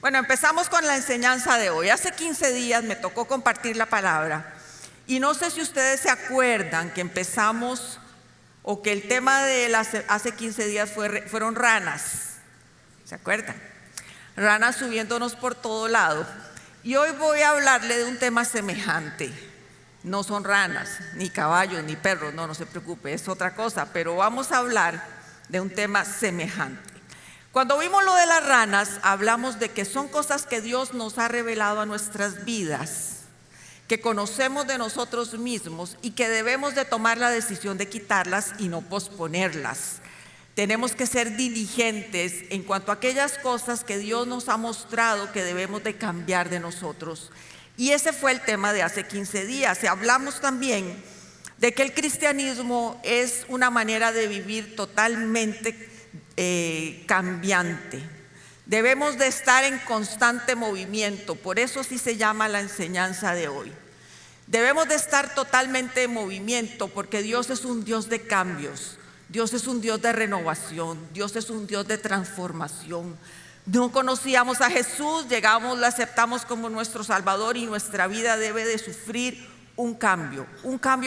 Bueno, empezamos con la enseñanza de hoy. Hace 15 días me tocó compartir la palabra y no sé si ustedes se acuerdan que empezamos o que el tema de hace 15 días fueron ranas. ¿Se acuerdan? Ranas subiéndonos por todo lado. Y hoy voy a hablarle de un tema semejante. No son ranas, ni caballos, ni perros, no se preocupe, es otra cosa, pero vamos a hablar de un tema semejante. Cuando vimos lo de las ranas, hablamos de que son cosas que Dios nos ha revelado a nuestras vidas, que conocemos de nosotros mismos y que debemos de tomar la decisión de quitarlas y no posponerlas. Tenemos que ser diligentes en cuanto a aquellas cosas que Dios nos ha mostrado que debemos de cambiar de nosotros. Y ese fue el tema de hace 15 días. Y hablamos también de que el cristianismo es una manera de vivir totalmente cambiante. Debemos de estar en constante movimiento, por eso así se llama la enseñanza de hoy. Debemos de estar totalmente en movimiento porque Dios es un Dios de cambios, Dios es un Dios de renovación, Dios es un Dios de transformación. No conocíamos a Jesús, llegamos, lo aceptamos como nuestro Salvador y nuestra vida debe de sufrir un cambio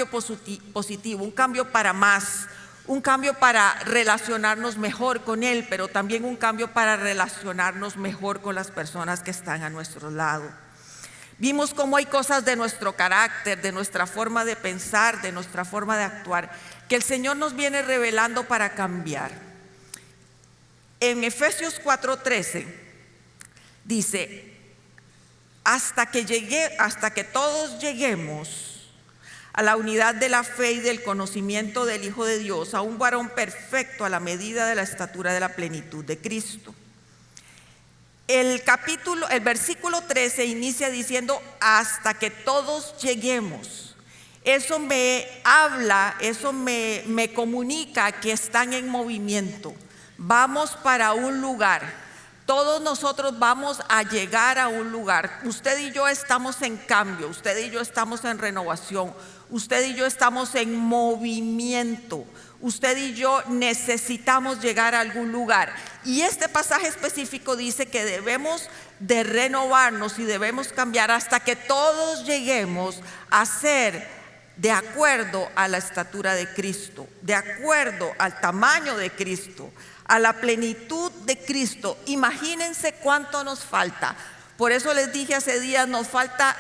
positivo, un cambio para más. Un cambio para relacionarnos mejor con Él, pero también un cambio para relacionarnos mejor con las personas que están a nuestro lado. Vimos cómo hay cosas de nuestro carácter, de nuestra forma de pensar, de nuestra forma de actuar, que el Señor nos viene revelando para cambiar. En Efesios 4:13 dice, hasta que todos lleguemos a la unidad de la fe y del conocimiento del Hijo de Dios, a un varón perfecto a la medida de la estatura de la plenitud de Cristo. El versículo 13 inicia diciendo hasta que todos lleguemos. Eso me habla, eso me comunica que están en movimiento. Vamos para un lugar. Todos nosotros vamos a llegar a un lugar. Usted y yo estamos en cambio, usted y yo estamos en renovación, usted y yo estamos en movimiento, usted y yo necesitamos llegar a algún lugar. Y este pasaje específico dice que debemos de renovarnos y debemos cambiar hasta que todos lleguemos a ser de acuerdo a la estatura de Cristo, de acuerdo al tamaño de Cristo, a la plenitud de Cristo. Imagínense cuánto nos falta. Por eso les dije hace días, nos falta,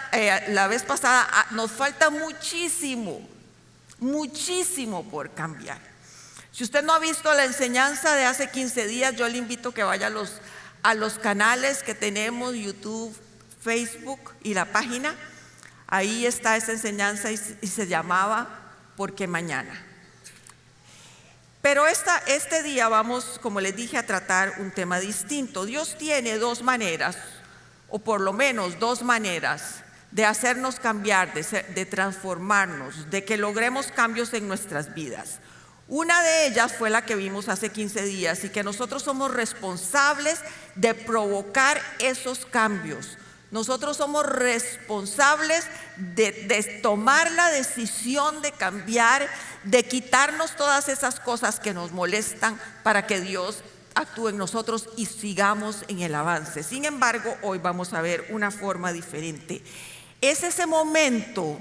la vez pasada, nos falta muchísimo por cambiar. Si usted no ha visto la enseñanza de hace 15 días, yo le invito a que vaya a los canales que tenemos, YouTube, Facebook y la página. Ahí está esa enseñanza y se llamaba Porque Mañana. Pero este día vamos, como les dije, a tratar un tema distinto. Dios tiene dos maneras, o por lo menos dos maneras de hacernos cambiar, de transformarnos, de que logremos cambios en nuestras vidas. Una de ellas fue la que vimos hace 15 días y que nosotros somos responsables de provocar esos cambios. Nosotros somos responsables de tomar la decisión de cambiar, de quitarnos todas esas cosas que nos molestan para que Dios actúe en nosotros y sigamos en el avance. Sin embargo, hoy vamos a ver una forma diferente. Es ese momento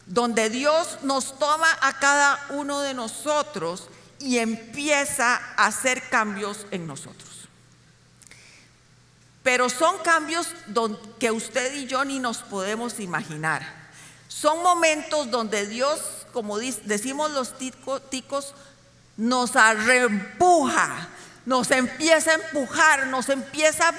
donde Dios nos toma a cada uno de nosotros y empieza a hacer cambios en nosotros. Pero son cambios que usted y yo ni nos podemos imaginar. Son momentos donde Dios, como decimos los ticos, nos reempuja, nos empieza a empujar, nos empieza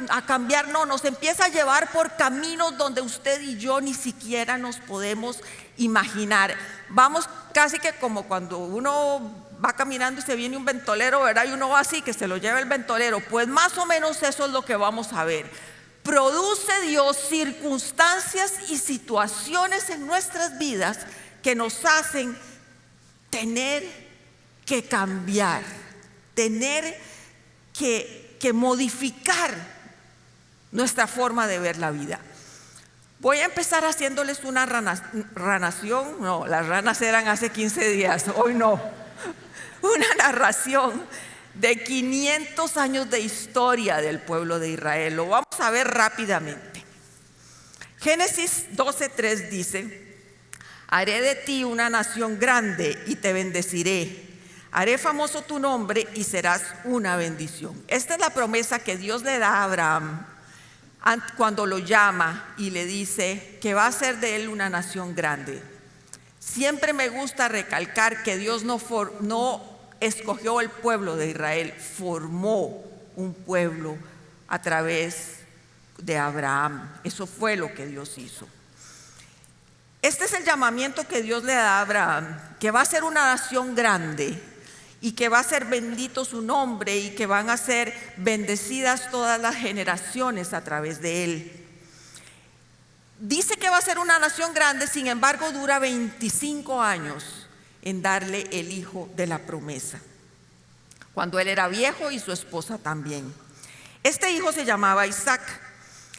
a cambiar, nos empieza a llevar por caminos donde usted y yo ni siquiera nos podemos imaginar. Vamos casi que como cuando uno va caminando y se viene un ventolero, ¿verdad? Y uno va así, que se lo lleva el ventolero. Pues más o menos eso es lo que vamos a ver. Produce Dios circunstancias y situaciones en nuestras vidas que nos hacen tener que cambiar, tener que modificar nuestra forma de ver la vida. Voy a empezar haciéndoles una ranación. No, las ranas eran hace 15 días, hoy no. Una narración de 500 años de historia del pueblo de Israel. Lo vamos a ver rápidamente. Génesis 12:3 dice: haré de ti una nación grande y te bendeciré. Haré famoso tu nombre y serás una bendición. Esta es la promesa que Dios le da a Abraham cuando lo llama y le dice que va a hacer de él una nación grande. Siempre me gusta recalcar que Dios no escogió el pueblo de Israel, formó un pueblo a través de Abraham. Eso fue lo que Dios hizo. Este es el llamamiento que Dios le da a Abraham, que va a ser una nación grande y que va a ser bendito su nombre y que van a ser bendecidas todas las generaciones a través de él. Dice que va a ser una nación grande, sin embargo dura 25 años en darle el hijo de la promesa, cuando él era viejo y su esposa también. Este hijo se llamaba Isaac.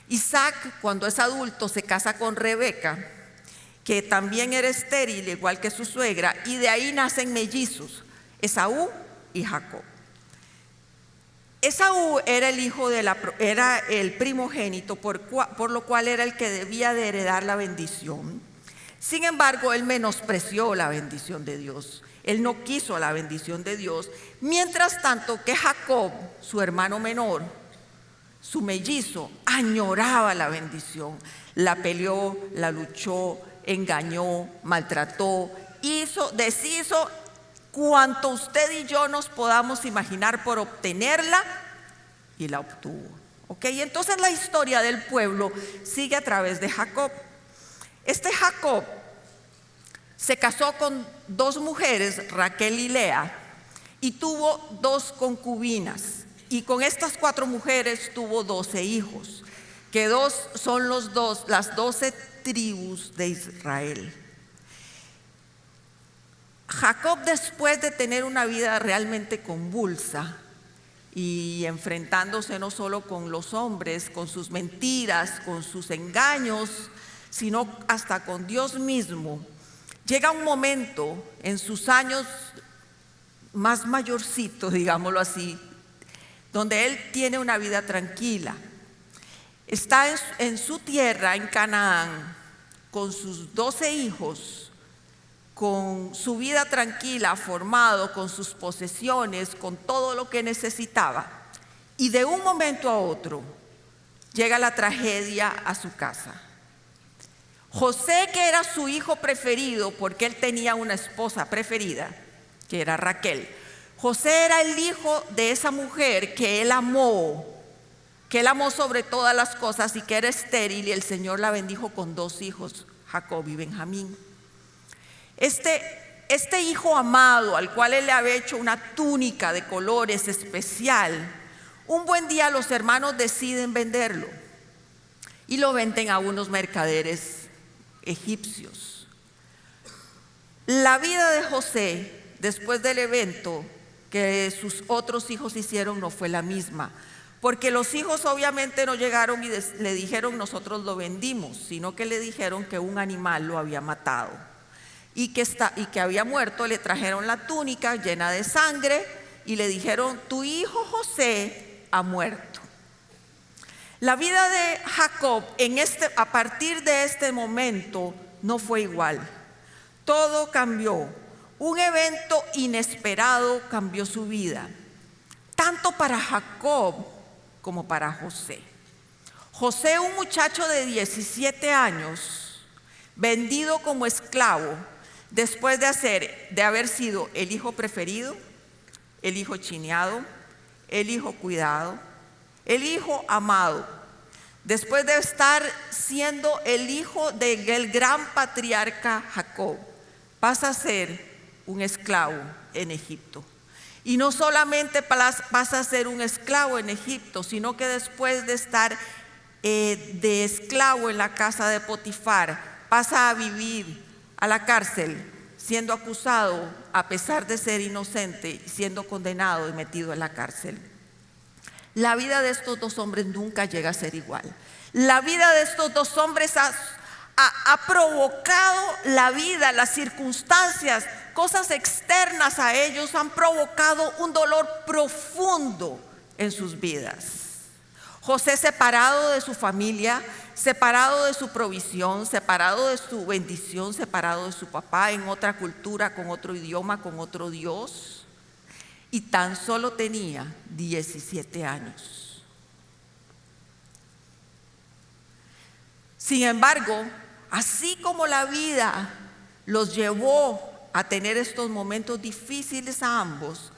Isaac, cuando es adulto, se casa con Rebeca, que también era estéril, igual que su suegra, y de ahí nacen mellizos, Esaú y Jacob. Esaú era era el primogénito, por lo cual era el que debía de heredar la bendición. Sin embargo, él menospreció la bendición de Dios. Él no quiso la bendición de Dios. Mientras tanto que Jacob, su hermano menor, su mellizo, añoraba la bendición. La peleó, la luchó, engañó, maltrató, deshizo cuanto usted y yo nos podamos imaginar por obtenerla, y la obtuvo. Entonces la historia del pueblo sigue a través de Jacob. Este Jacob se casó con 2 mujeres, Raquel y Lea, y tuvo 2 concubinas, y con estas 4 mujeres tuvo 12 hijos, que son las 12 tribus de Israel. Jacob, después de tener una vida realmente convulsa y enfrentándose no solo con los hombres, con sus mentiras, con sus engaños, sino hasta con Dios mismo, llega un momento en sus años más mayorcito, digámoslo así, donde él tiene una vida tranquila. Está en su tierra, en Canaán, con sus 12 hijos, con su vida tranquila, formado, con sus posesiones, con todo lo que necesitaba. Y de un momento a otro llega la tragedia a su casa. José, que era su hijo preferido, porque él tenía una esposa preferida, que era Raquel. José era el hijo de esa mujer que él amó sobre todas las cosas y que era estéril, y el Señor la bendijo con 2 hijos, Jacob y Benjamín. Este hijo amado, al cual él le había hecho una túnica de colores especial, un buen día los hermanos deciden venderlo y lo venden a unos mercaderes egipcios. La vida de José, después del evento que sus otros hijos hicieron, no fue la misma, porque los hijos obviamente no llegaron y le dijeron nosotros lo vendimos, sino que le dijeron que un animal lo había matado y que había muerto. Le trajeron la túnica llena de sangre y le dijeron: tu hijo José ha muerto. La vida de Jacob a partir de este momento no fue igual. Todo cambió. Un evento inesperado cambió su vida, tanto para Jacob como para José. José, un muchacho de 17 años, vendido como esclavo, después de haber sido el hijo preferido, el hijo chineado, el hijo cuidado, el hijo amado, después de estar siendo el hijo del gran patriarca Jacob, pasa a ser un esclavo en Egipto. Y no solamente pasa a ser un esclavo en Egipto, sino que después de estar de esclavo en la casa de Potifar, pasa a vivir a la cárcel, siendo acusado a pesar de ser inocente, siendo condenado y metido en la cárcel. La vida de estos 2 hombres nunca llega a ser igual. La vida de estos 2 hombres ha provocado la vida, las circunstancias, cosas externas a ellos han provocado un dolor profundo en sus vidas. José, separado de su familia, separado de su provisión, separado de su bendición, separado de su papá, en otra cultura, con otro idioma, con otro Dios, y tan solo tenía 17 años. Sin embargo, así como la vida los llevó a tener estos momentos difíciles a ambos,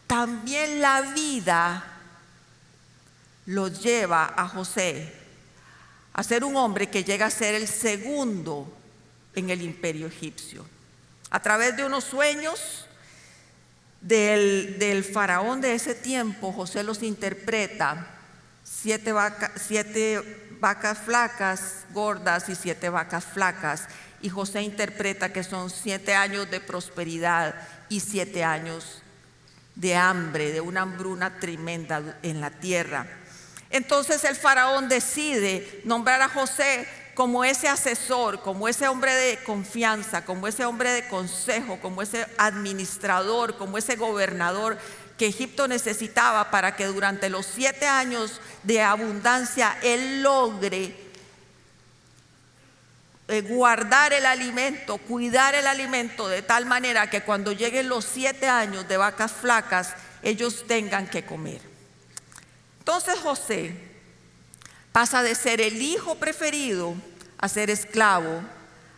también la vida los lleva a José a ser un hombre que llega a ser el segundo en el imperio egipcio. A través de unos sueños del faraón de ese tiempo, José los interpreta: 7 vacas flacas, gordas, y 7 vacas flacas. Y José interpreta que son 7 años de prosperidad y 7 años de hambre, de una hambruna tremenda en la tierra. Entonces el faraón decide nombrar a José como ese asesor, como ese hombre de confianza, como ese hombre de consejo, como ese administrador, como ese gobernador que Egipto necesitaba para que durante los 7 años de abundancia él logre guardar el alimento, cuidar el alimento, de tal manera que cuando lleguen los 7 años de vacas flacas, ellos tengan que comer. Entonces José pasa de ser el hijo preferido a ser esclavo,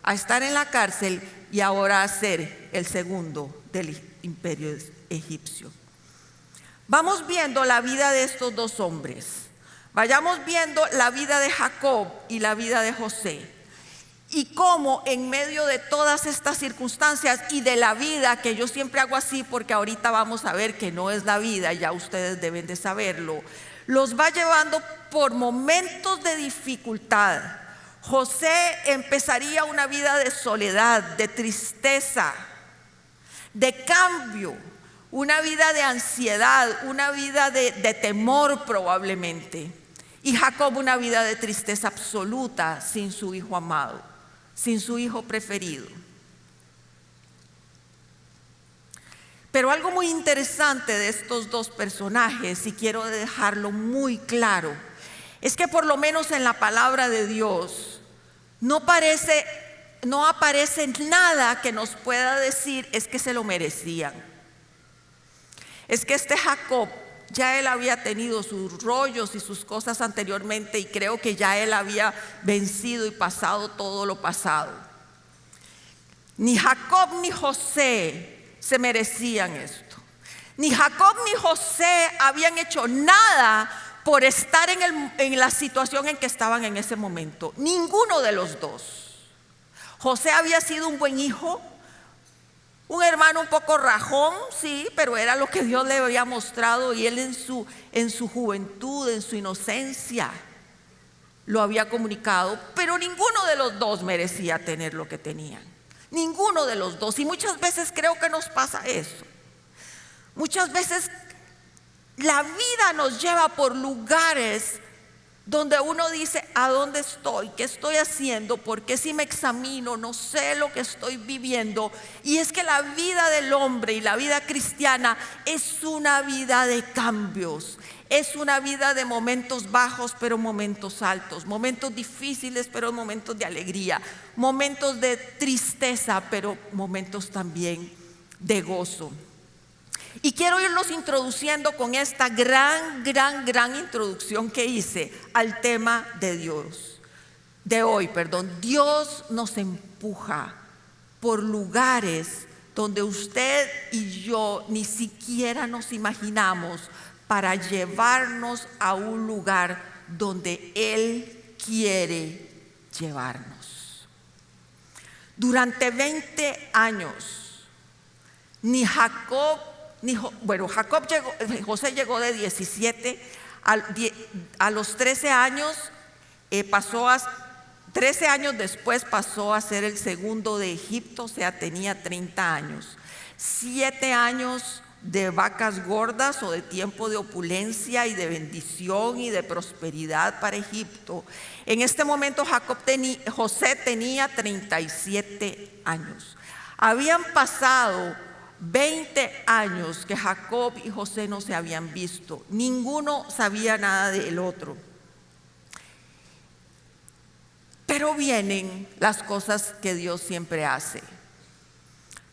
a estar en la cárcel y ahora a ser el segundo del imperio egipcio. Vamos viendo la vida de estos dos hombres. Vayamos viendo la vida de Jacob y la vida de José. Y cómo en medio de todas estas circunstancias y de la vida, que yo siempre hago así porque ahorita vamos a ver que no es la vida, ya ustedes deben de saberlo, los va llevando por momentos de dificultad. José empezaría una vida de soledad, de tristeza, de cambio, una vida de ansiedad, una vida de temor probablemente. Y Jacob una vida de tristeza absoluta sin su hijo amado, sin su hijo preferido. Pero algo muy interesante de estos dos personajes, y quiero dejarlo muy claro, es que por lo menos en la palabra de Dios no aparece nada que nos pueda decir es que se lo merecían. Es que este Jacob, ya él había tenido sus rollos y sus cosas anteriormente, y creo que ya él había vencido y pasado todo lo pasado. Ni Jacob ni José se merecían esto. Ni Jacob ni José habían hecho nada por estar en la situación en que estaban en ese momento. Ninguno de los dos. José había sido un buen hijo, un hermano un poco rajón, sí, pero era lo que Dios le había mostrado, y él en su juventud, en su inocencia, lo había comunicado. Pero ninguno de los dos merecía tener lo que tenían. Ninguno de los dos. Y muchas veces creo que nos pasa eso. Muchas veces la vida nos lleva por lugares donde uno dice: ¿a dónde estoy? ¿Qué estoy haciendo? ¿Por qué si me examino no sé lo que estoy viviendo? Y es que la vida del hombre y la vida cristiana es una vida de cambios. Es una vida de momentos bajos, pero momentos altos, momentos difíciles, pero momentos de alegría, momentos de tristeza, pero momentos también de gozo. Y quiero irlos introduciendo con esta gran introducción que hice al tema de hoy. Dios nos empuja por lugares donde usted y yo ni siquiera nos imaginamos, para llevarnos a un lugar donde Él quiere llevarnos. Durante 20 años, José llegó de 17 a los 13 años, 13 años después pasó a ser el segundo de Egipto, o sea, tenía 30 años. 7 años de vacas gordas o de tiempo de opulencia y de bendición y de prosperidad para Egipto. En este momento José tenía 37 años. Habían pasado 20 años que Jacob y José no se habían visto. Ninguno sabía nada del otro. Pero vienen las cosas que Dios siempre hace.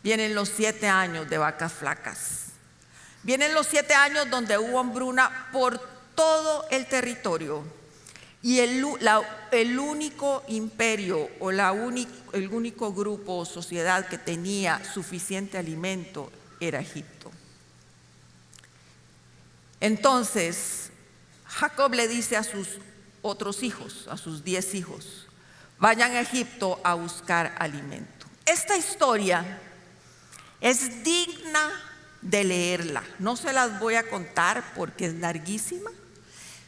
Vienen los 7 años de vacas flacas. Vienen los 7 años donde hubo hambruna por todo el territorio. Y el único imperio o el único grupo o sociedad que tenía suficiente alimento era Egipto. Entonces, Jacob le dice a sus otros hijos, a sus 10 hijos, vayan a Egipto a buscar alimento. Esta historia es digna de leerla. No se las voy a contar porque es larguísima,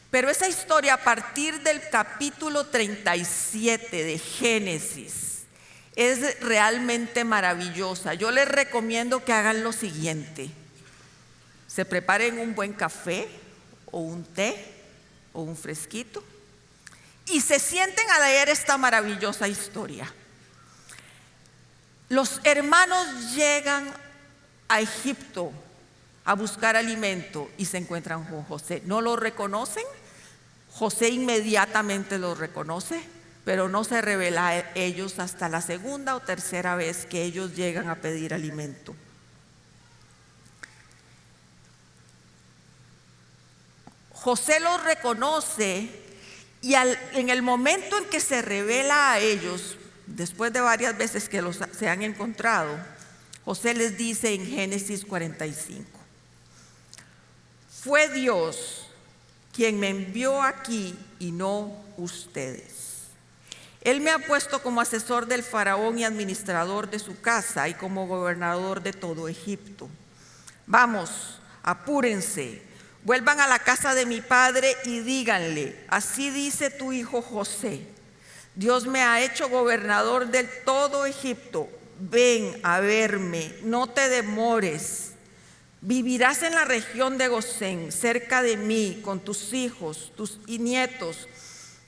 pero esa historia a partir del capítulo 37 de Génesis es realmente maravillosa. Yo les recomiendo que hagan lo siguiente: se preparen un buen café o un té o un fresquito y se sienten a leer esta maravillosa historia. Los hermanos llegan a Egipto a buscar alimento y se encuentran con José. ¿No lo reconocen? José inmediatamente lo reconoce, pero no se revela a ellos hasta la segunda o tercera vez que ellos llegan a pedir alimento. José los reconoce y en el momento en que se revela a ellos, después de varias veces que se han encontrado, José les dice en Génesis 45, fue Dios quien me envió aquí y no ustedes. Él me ha puesto como asesor del faraón y administrador de su casa y como gobernador de todo Egipto. Vamos, apúrense, vuelvan a la casa de mi padre y díganle, así dice tu hijo José, Dios me ha hecho gobernador de todo Egipto. Ven a verme, no te demores. Vivirás en la región de Gosén, cerca de mí, con tus hijos, tus nietos,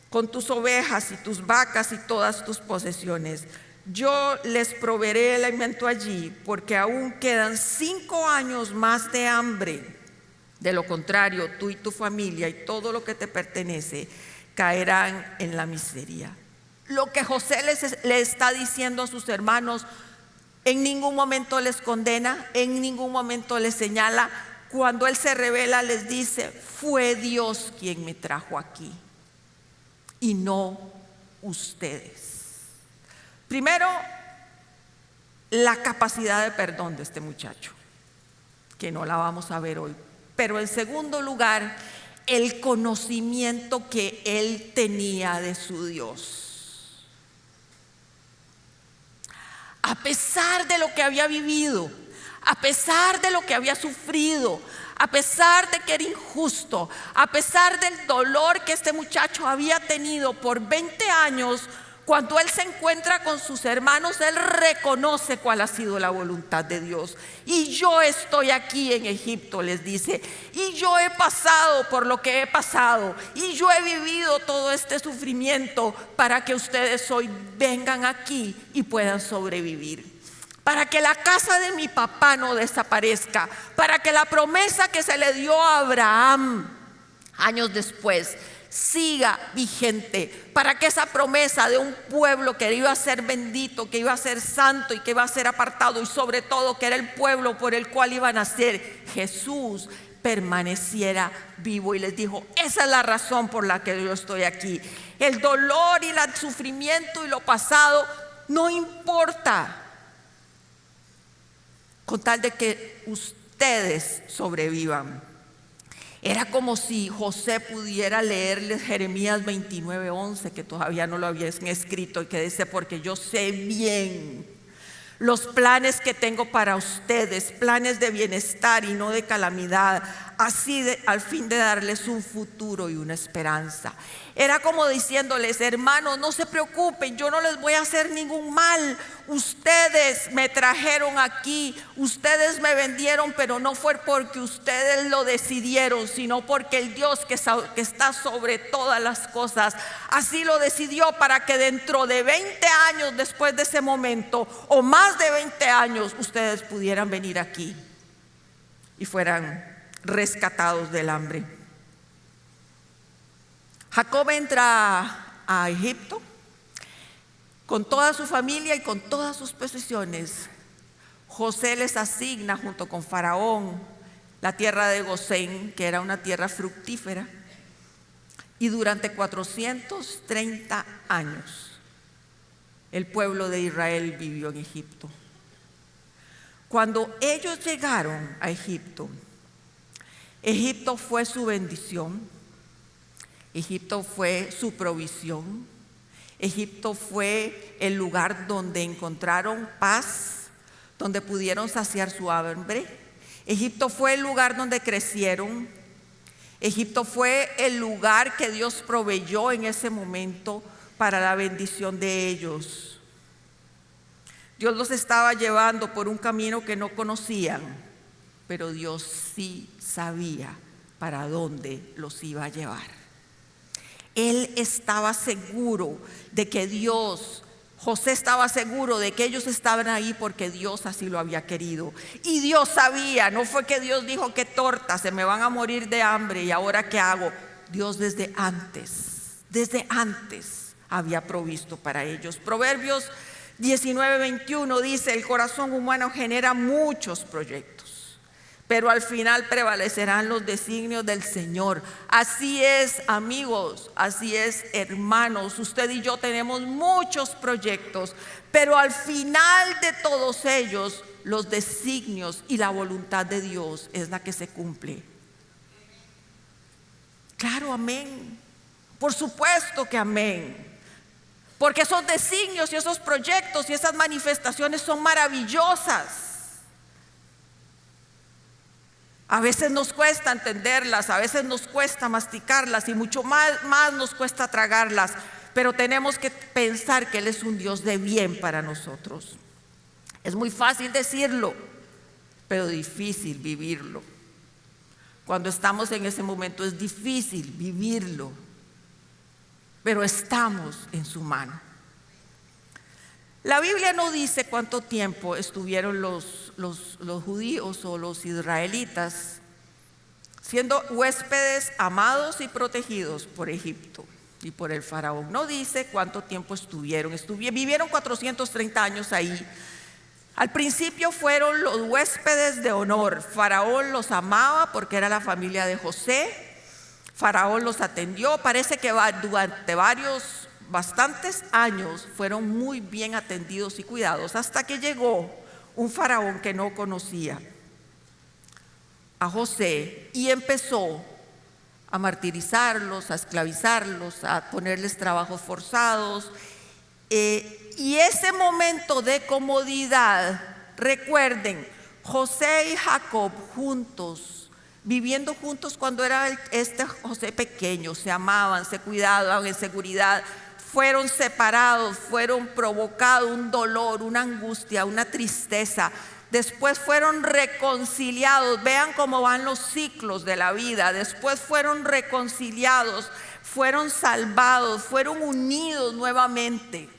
con tus ovejas y tus vacas y todas tus posesiones. Yo les proveeré el alimento allí, porque aún quedan 5 años más de hambre. De lo contrario, tú y tu familia y todo lo que te pertenece caerán en la miseria. Lo que José le está diciendo a sus hermanos, en ningún momento les condena, en ningún momento les señala. Cuando él se revela, les dice, fue Dios quien me trajo aquí y no ustedes. Primero, la capacidad de perdón de este muchacho, que no la vamos a ver hoy. Pero en segundo lugar, el conocimiento que él tenía de su Dios. A pesar de lo que había vivido, a pesar de lo que había sufrido, a pesar de que era injusto, a pesar del dolor que este muchacho había tenido por 20 años, cuando él se encuentra con sus hermanos, él reconoce cuál ha sido la voluntad de Dios. Y yo estoy aquí en Egipto, les dice, y yo he pasado por lo que he pasado, y yo he vivido todo este sufrimiento para que ustedes hoy vengan aquí y puedan sobrevivir. Para que la casa de mi papá no desaparezca, para que la promesa que se le dio a Abraham años después siga vigente, para que esa promesa de un pueblo que iba a ser bendito, que iba a ser santo y que iba a ser apartado, y sobre todo que era el pueblo por el cual iba a nacer Jesús, permaneciera vivo. Y les dijo, esa es la razón por la que yo estoy aquí. El dolor y el sufrimiento y lo pasado no importa, con tal de que ustedes sobrevivan. Era como si José pudiera leerles Jeremías 29:11, que todavía no lo habían escrito, y que dice, porque yo sé bien los planes que tengo para ustedes, planes de bienestar y no de calamidad, al fin de darles un futuro y una esperanza. Era como diciéndoles: hermanos, no se preocupen, yo no les voy a hacer ningún mal. Ustedes me trajeron aquí, ustedes me vendieron, pero no fue porque ustedes lo decidieron, sino porque el Dios que está sobre todas las cosas así lo decidió, para que dentro de 20 años después de ese momento, o más de 20 años, ustedes pudieran venir aquí y fueran rescatados del hambre. Jacob entra a Egipto con toda su familia y con todas sus posesiones. José les asigna junto con Faraón la tierra de Gosén, que era una tierra fructífera, y durante 430 años el pueblo de Israel vivió en Egipto. Cuando ellos llegaron a Egipto, Egipto fue su bendición, Egipto fue su provisión, Egipto fue el lugar donde encontraron paz, donde pudieron saciar su hambre. Egipto fue el lugar donde crecieron. Egipto fue el lugar que Dios proveyó en ese momento para la bendición de ellos. Dios los estaba llevando por un camino que no conocían, pero Dios sí sabía para dónde los iba a llevar. Él estaba seguro de que José estaba seguro de que ellos estaban ahí porque Dios así lo había querido. Y Dios sabía, no fue que Dios dijo: qué torta, se me van a morir de hambre y ahora qué hago. Dios desde antes había provisto para ellos. Proverbios 19:21 dice: el corazón humano genera muchos proyectos, pero al final prevalecerán los designios del Señor. Así es, amigos, así es, hermanos. Usted y yo tenemos muchos proyectos, pero al final de todos ellos, los designios y la voluntad de Dios es la que se cumple. Claro, amén. Por supuesto que amén. Porque esos designios y esos proyectos y esas manifestaciones son maravillosas. A veces nos cuesta entenderlas, a veces nos cuesta masticarlas y mucho más nos cuesta tragarlas, pero tenemos que pensar que Él es un Dios de bien para nosotros. Es muy fácil decirlo, pero difícil vivirlo. Cuando estamos en ese momento es difícil vivirlo, pero estamos en su mano. La Biblia no dice cuánto tiempo estuvieron los judíos o los israelitas siendo huéspedes amados y protegidos por Egipto y por el faraón. No dice cuánto tiempo vivieron 430 años ahí. Al principio fueron los huéspedes de honor. Faraón los amaba porque era la familia de José. Faraón los atendió. Parece que durante bastantes años fueron muy bien atendidos y cuidados, hasta que llegó un faraón que no conocía a José y empezó a martirizarlos, a esclavizarlos, a ponerles trabajos forzados. Y ese momento de comodidad, recuerden, José y Jacob juntos, viviendo juntos cuando era José pequeño, se amaban, se cuidaban en seguridad. Fueron separados, fueron provocados un dolor, una angustia, una tristeza. Después fueron reconciliados. Vean cómo van los ciclos de la vida. Después fueron reconciliados, fueron salvados, fueron unidos nuevamente.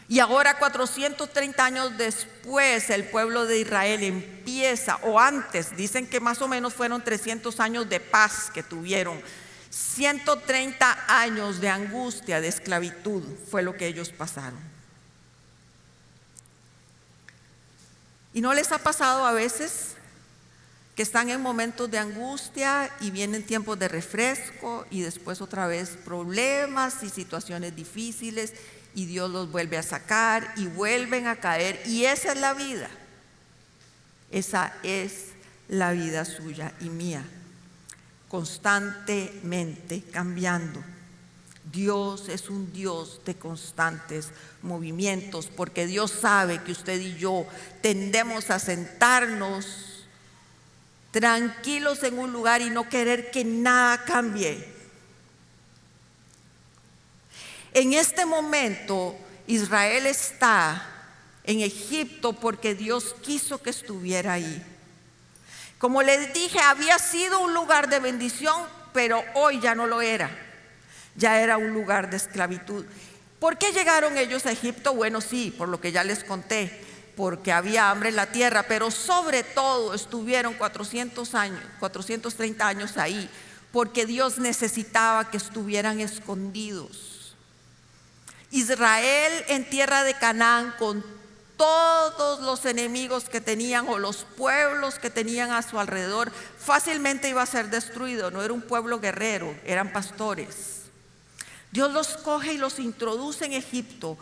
Y ahora 430 años después el pueblo de Israel empieza, o antes, dicen que más o menos fueron 300 años de paz que tuvieron. 130 años de angustia, de esclavitud, fue lo que ellos pasaron. ¿Y no les ha pasado a veces que están en momentos de angustia y vienen tiempos de refresco y después otra vez problemas y situaciones difíciles y Dios los vuelve a sacar y vuelven a caer? Y esa es la vida. Esa es la vida suya y mía, constantemente cambiando. Dios es un Dios de constantes movimientos, porque Dios sabe que usted y yo tendemos a sentarnos tranquilos en un lugar y no querer que nada cambie. En este momento Israel está en Egipto porque Dios quiso que estuviera ahí. Como les dije, había sido un lugar de bendición, pero hoy ya no lo era. Ya era un lugar de esclavitud. ¿Por qué llegaron ellos a Egipto? Bueno, sí, por lo que ya les conté, porque había hambre en la tierra, pero sobre todo estuvieron 430 años ahí, porque Dios necesitaba que estuvieran escondidos. Israel en tierra de Canaán, con todos los enemigos que tenían o los pueblos que tenían a su alrededor, fácilmente iba a ser destruido. No era un pueblo guerrero, eran pastores. Dios los coge y los introduce en Egipto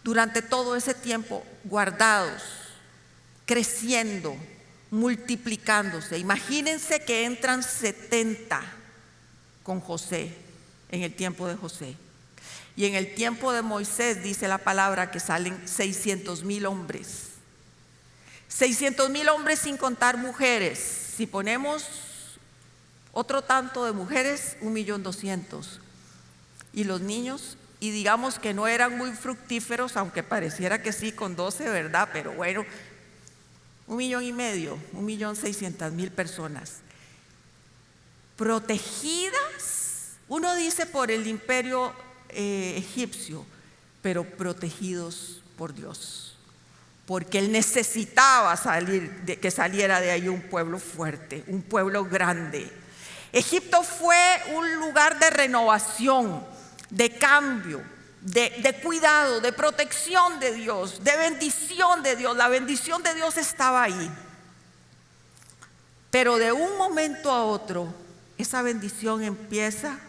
durante todo ese tiempo, guardados, creciendo, multiplicándose. Imagínense que entran 70 con José en el tiempo de José. Y en el tiempo de Moisés dice la palabra que salen 600,000 hombres. 600,000 hombres sin contar mujeres. Si ponemos otro tanto de mujeres, 1,200,000. Y los niños, y digamos que no eran muy fructíferos, aunque pareciera que sí con 12, ¿verdad? Pero bueno, 1,500,000, 1,600,000 personas. Protegidas, uno dice por el imperio egipcio, pero protegidos por Dios, porque Él necesitaba que saliera de ahí un pueblo fuerte, un pueblo grande. Egipto fue un lugar de renovación, de cambio, de cuidado, de protección de Dios, de bendición de Dios. La bendición de Dios estaba ahí, pero de un momento a otro esa bendición empieza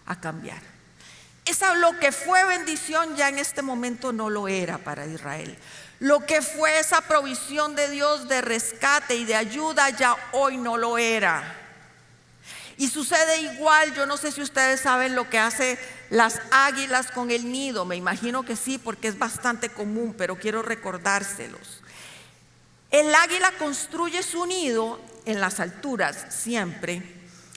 a cambiar. Lo que fue bendición ya en este momento no lo era para Israel. Lo que fue esa provisión de Dios de rescate y de ayuda ya hoy no lo era. Y sucede igual, yo no sé si ustedes saben lo que hace las águilas con el nido. Me imagino que sí, porque es bastante común, pero quiero recordárselos. El águila construye su nido en las alturas siempre.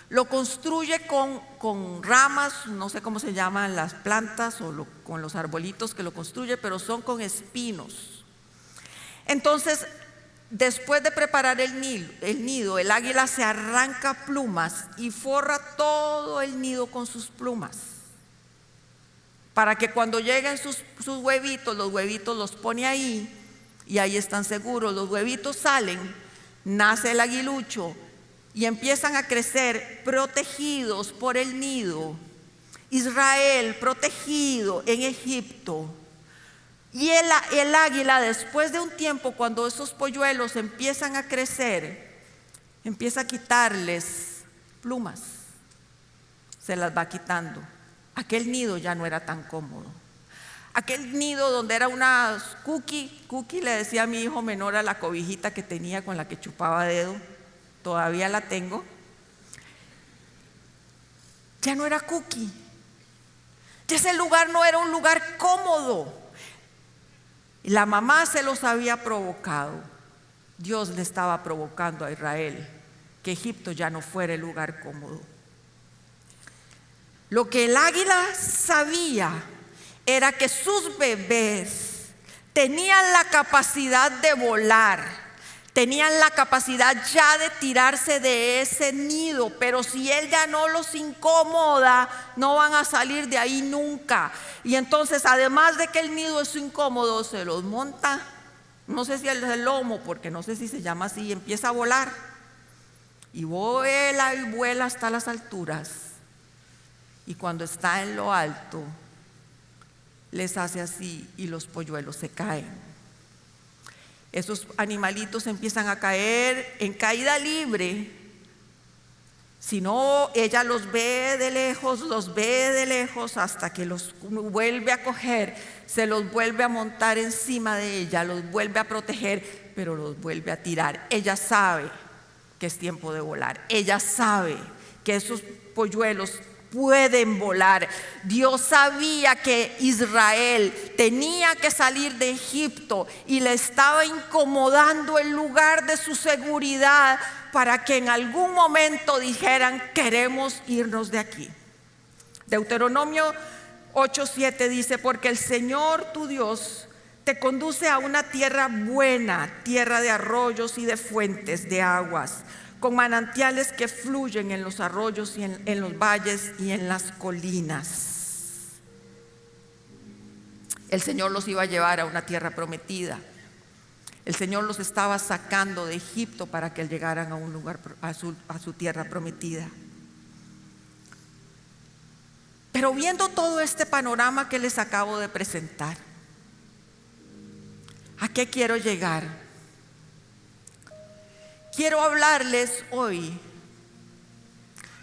Lo construye con ramas, no sé cómo se llaman las plantas o con los arbolitos que lo construye, pero son con espinos. Entonces, después de preparar el nido, el águila se arranca plumas y forra todo el nido con sus plumas, para que cuando lleguen sus huevitos, los huevitos los pone ahí y ahí están seguros. Los huevitos salen, nace el aguilucho y empiezan a crecer protegidos por el nido. Israel protegido en Egipto. Y el águila, después de un tiempo, cuando esos polluelos empiezan a crecer, empieza a quitarles plumas, se las va quitando. Aquel nido ya no era tan cómodo. Aquel nido donde era una cookie le decía a mi hijo menor, a la cobijita que tenía con la que chupaba dedo, todavía la tengo, ya no era cookie. Ya ese lugar no era un lugar cómodo. La mamá se los había provocado. Dios le estaba provocando a Israel que Egipto ya no fuera el lugar cómodo. Lo que el águila sabía era que sus bebés tenían la capacidad de volar, tenían la capacidad ya de tirarse de ese nido, pero si él ya no los incomoda, no van a salir de ahí nunca. Y entonces, además de que el nido es incómodo, se los monta, no sé si es el lomo, porque no sé si se llama así, y empieza a volar. Y vuela y vuela hasta las alturas. Y cuando está en lo alto, les hace así y los polluelos se caen. Esos animalitos empiezan a caer en caída libre. Si no, ella los ve de lejos hasta que los vuelve a coger, se los vuelve a montar encima de ella, los vuelve a proteger, pero los vuelve a tirar. Ella sabe que es tiempo de volar. Ella sabe que esos polluelos pueden volar. Dios sabía que Israel tenía que salir de Egipto y le estaba incomodando el lugar de su seguridad para que en algún momento dijeran: queremos irnos de aquí. Deuteronomio 8:7 dice: porque el Señor tu Dios te conduce a una tierra buena, tierra de arroyos y de fuentes de aguas, con manantiales que fluyen en los arroyos y en los valles y en las colinas. El Señor los iba a llevar a una tierra prometida. El Señor los estaba sacando de Egipto para que llegaran a un lugar, a su tierra prometida. Pero viendo todo este panorama que les acabo de presentar, ¿a qué quiero llegar? Quiero hablarles hoy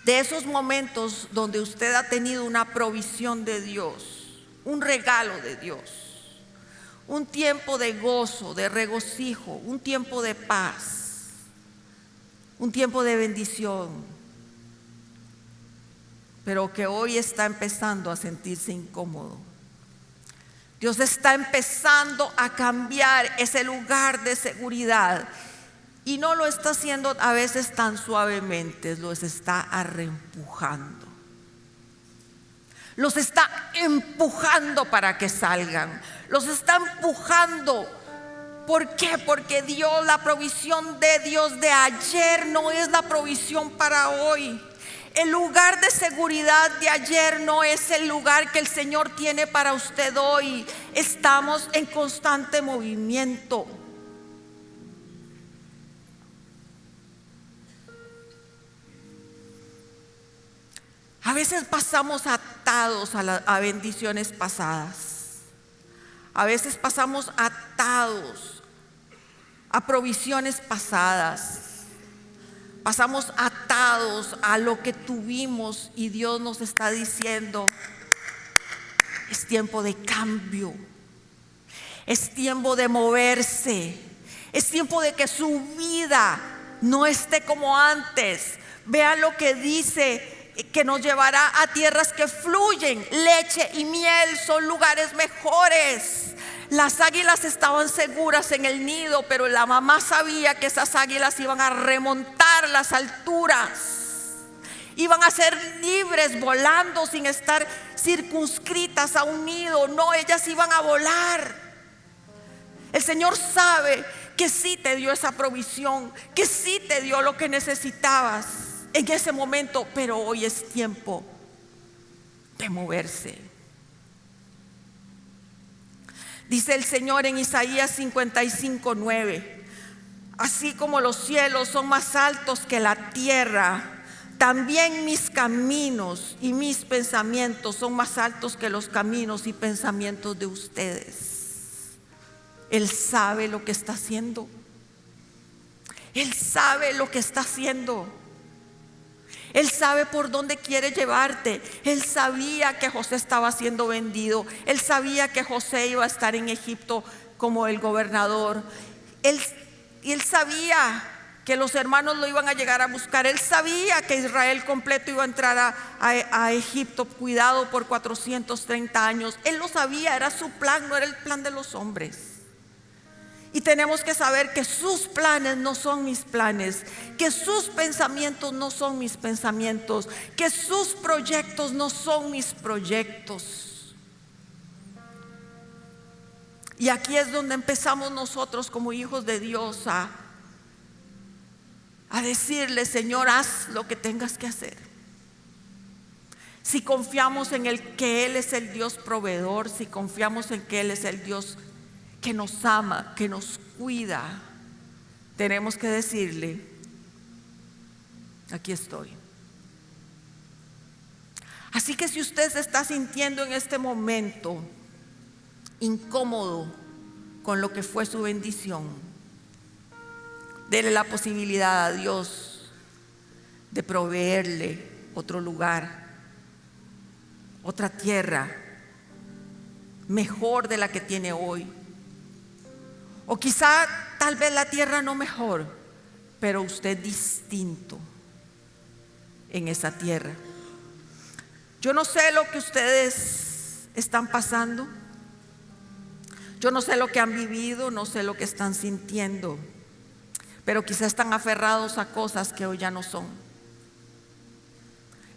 de esos momentos donde usted ha tenido una provisión de Dios, un regalo de Dios, un tiempo de gozo, de regocijo, un tiempo de paz, un tiempo de bendición, pero que hoy está empezando a sentirse incómodo. Dios está empezando a cambiar ese lugar de seguridad y no lo está haciendo a veces tan suavemente, los está arreempujando. Los está empujando para que salgan. Los está empujando. ¿Por qué? Porque Dios, la provisión de Dios de ayer no es la provisión para hoy. El lugar de seguridad de ayer no es el lugar que el Señor tiene para usted hoy. Estamos en constante movimiento. A veces pasamos atados a bendiciones pasadas. A veces pasamos atados a provisiones pasadas. Pasamos atados a lo que tuvimos y Dios nos está diciendo: es tiempo de cambio, es tiempo de moverse, es tiempo de que su vida no esté como antes. Vean lo que dice, que nos llevará a tierras que fluyen leche y miel, son lugares mejores. Las águilas estaban seguras en el nido, pero la mamá sabía que esas águilas iban a remontar las alturas, iban a ser libres volando sin estar circunscritas a un nido. No, ellas iban a volar. El Señor sabe que sí te dio esa provisión, que sí te dio lo que necesitabas en ese momento, pero hoy es tiempo de moverse. Dice el Señor en Isaías 55:9: así como los cielos son más altos que la tierra, también mis caminos y mis pensamientos son más altos que los caminos y pensamientos de ustedes. Él sabe lo que está haciendo. Él sabe lo que está haciendo. Él sabe por dónde quiere llevarte. Él sabía que José estaba siendo vendido. Él sabía que José iba a estar en Egipto como el gobernador. Él sabía que los hermanos lo iban a llegar a buscar. Él sabía que Israel completo iba a entrar a Egipto cuidado por 430 años. Él lo sabía, era su plan, no era el plan de los hombres. Y tenemos que saber que sus planes no son mis planes, que sus pensamientos no son mis pensamientos, que sus proyectos no son mis proyectos. Y aquí es donde empezamos nosotros como hijos de Dios a decirle: Señor, haz lo que tengas que hacer. Si confiamos en que Él es el Dios proveedor, si confiamos en que Él es el Dios que nos ama, que nos cuida, tenemos que decirle: aquí estoy. Así que si usted se está sintiendo en este momento incómodo con lo que fue su bendición, dele la posibilidad a Dios de proveerle otro lugar, otra tierra mejor de la que tiene hoy. O quizá tal vez la tierra no mejor, pero usted distinto en esa tierra. Yo no sé lo que ustedes están pasando. Yo no sé lo que han vivido, no sé lo que están sintiendo. pero quizás están aferrados a cosas que hoy ya no son.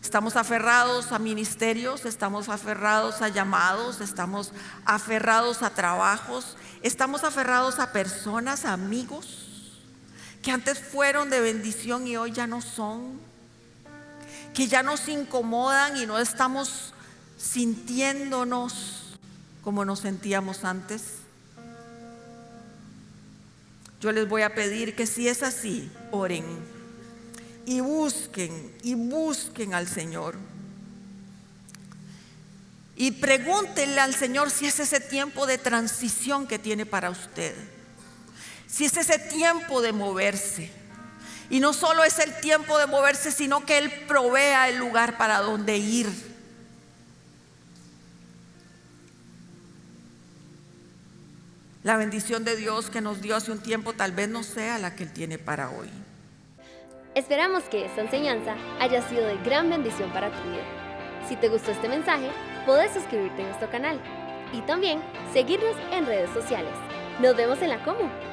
Estamos aferrados a ministerios, estamos aferrados a llamados, estamos aferrados a trabajos, estamos aferrados a personas, a amigos que antes fueron de bendición y hoy ya no son, que ya nos incomodan y no estamos sintiéndonos como nos sentíamos antes. Yo les voy a pedir que si es así, oren y busquen al Señor. Y pregúntenle al Señor si es ese tiempo de transición que tiene para usted. Si es ese tiempo de moverse. Y no solo es el tiempo de moverse, sino que Él provea el lugar para donde ir. La bendición de Dios que nos dio hace un tiempo tal vez no sea la que Él tiene para hoy. Esperamos que esta enseñanza haya sido de gran bendición para tu vida. Si te gustó este mensaje, puedes suscribirte a nuestro canal y también seguirnos en redes sociales. Nos vemos en la Comu.